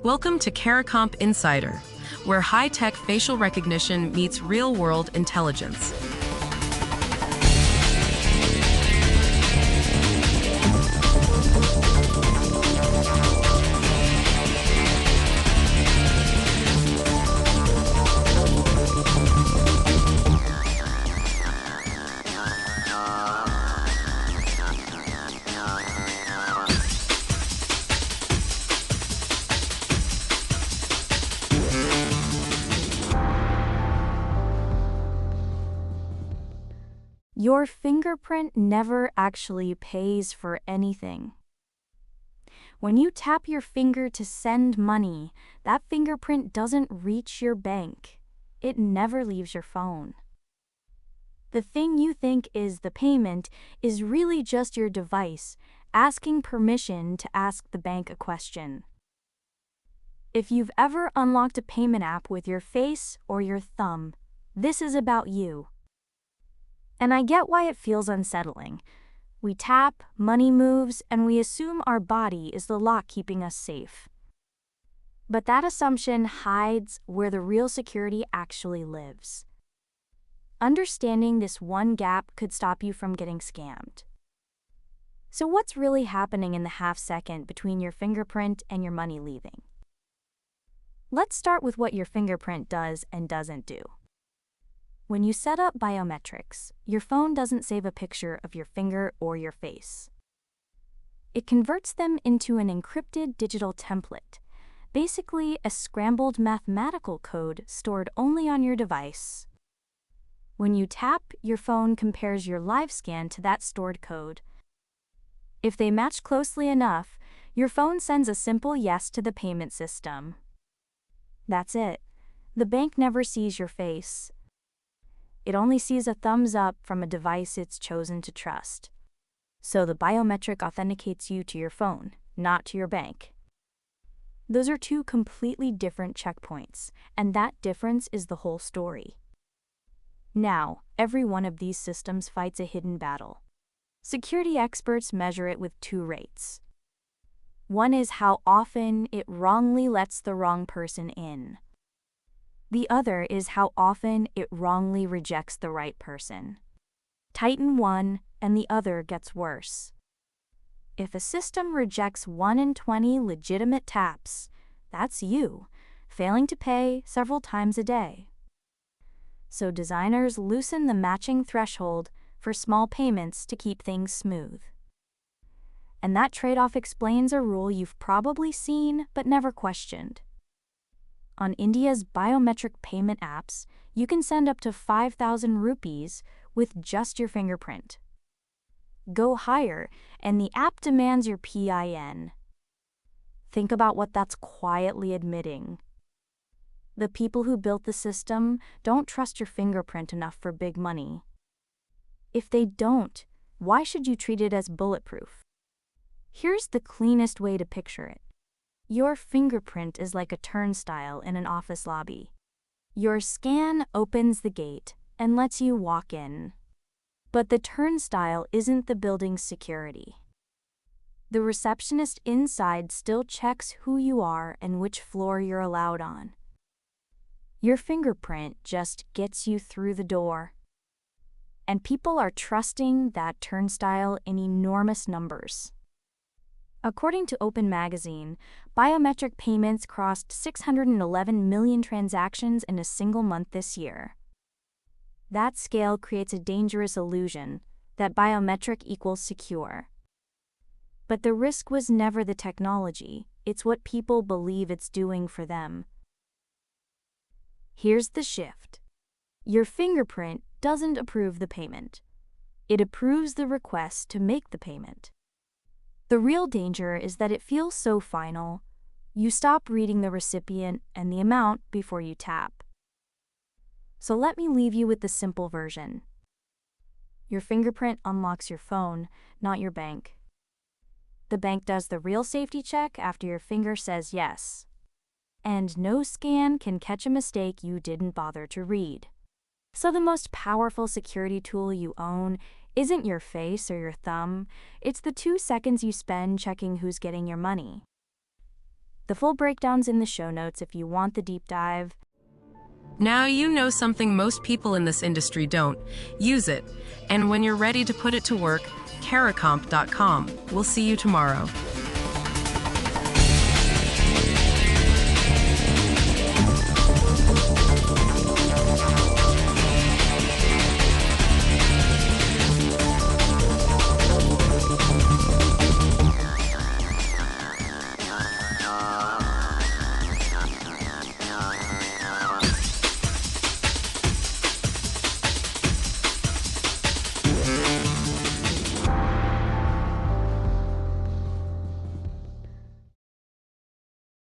Welcome to CARICOMP Insider, where high-tech facial recognition meets real-world intelligence. Your fingerprint never actually pays for anything. When you tap your finger to send money, that fingerprint doesn't reach your bank. It never leaves your phone. The thing you think is the payment is really just your device asking permission to ask the bank a question. If you've ever unlocked a payment app with your face or your thumb, this is about you. And I get why it feels unsettling. We tap, money moves, and we assume our body is the lock keeping us safe. But that assumption hides where the real security actually lives. Understanding this one gap could stop you from getting scammed. So what's really happening in the half second between your fingerprint and your money leaving? Let's start with what your fingerprint does and doesn't do. When you set up biometrics, your phone doesn't save a picture of your finger or your face. It converts them into an encrypted digital template, basically a scrambled mathematical code stored only on your device. When you tap, your phone compares your live scan to that stored code. If they match closely enough, your phone sends a simple yes to the payment system. That's it. The bank never sees your face. It only sees a thumbs up from a device it's chosen to trust. So the biometric authenticates you to your phone, not to your bank. Those are two completely different checkpoints, and that difference is the whole story. Now, every one of these systems fights a hidden battle. Security experts measure it with two rates. One is how often it wrongly lets the wrong person in. The other is how often it wrongly rejects the right person. Tighten one, and the other gets worse. If a system rejects 1 in 20 legitimate taps, that's you, failing to pay several times a day. So designers loosen the matching threshold for small payments to keep things smooth. And that trade-off explains a rule you've probably seen but never questioned. On India's biometric payment apps, you can send up to 5,000 rupees with just your fingerprint. Go higher, and the app demands your PIN. Think about what that's quietly admitting. The people who built the system don't trust your fingerprint enough for big money. If they don't, why should you treat it as bulletproof? Here's the cleanest way to picture it. Your fingerprint is like a turnstile in an office lobby. Your scan opens the gate and lets you walk in. But the turnstile isn't the building's security. The receptionist inside still checks who you are and which floor you're allowed on. Your fingerprint just gets you through the door. And people are trusting that turnstile in enormous numbers. According to Open Magazine, biometric payments crossed 611 million transactions in a single month this year. That scale creates a dangerous illusion that biometric equals secure. But the risk was never the technology, it's what people believe it's doing for them. Here's the shift. Your fingerprint doesn't approve the payment. It approves the request to make the payment. The real danger is that it feels so final, you stop reading the recipient and the amount before you tap. So let me leave you with the simple version. Your fingerprint unlocks your phone, not your bank. The bank does the real safety check after your finger says yes. And no scan can catch a mistake you didn't bother to read. So the most powerful security tool you own isn't your face or your thumb, it's the 2 seconds you spend checking who's getting your money. The full breakdown's in the show notes if you want the deep dive. Now you know something most people in this industry don't. Use it. And when you're ready to put it to work, caracomp.com. We'll see you tomorrow.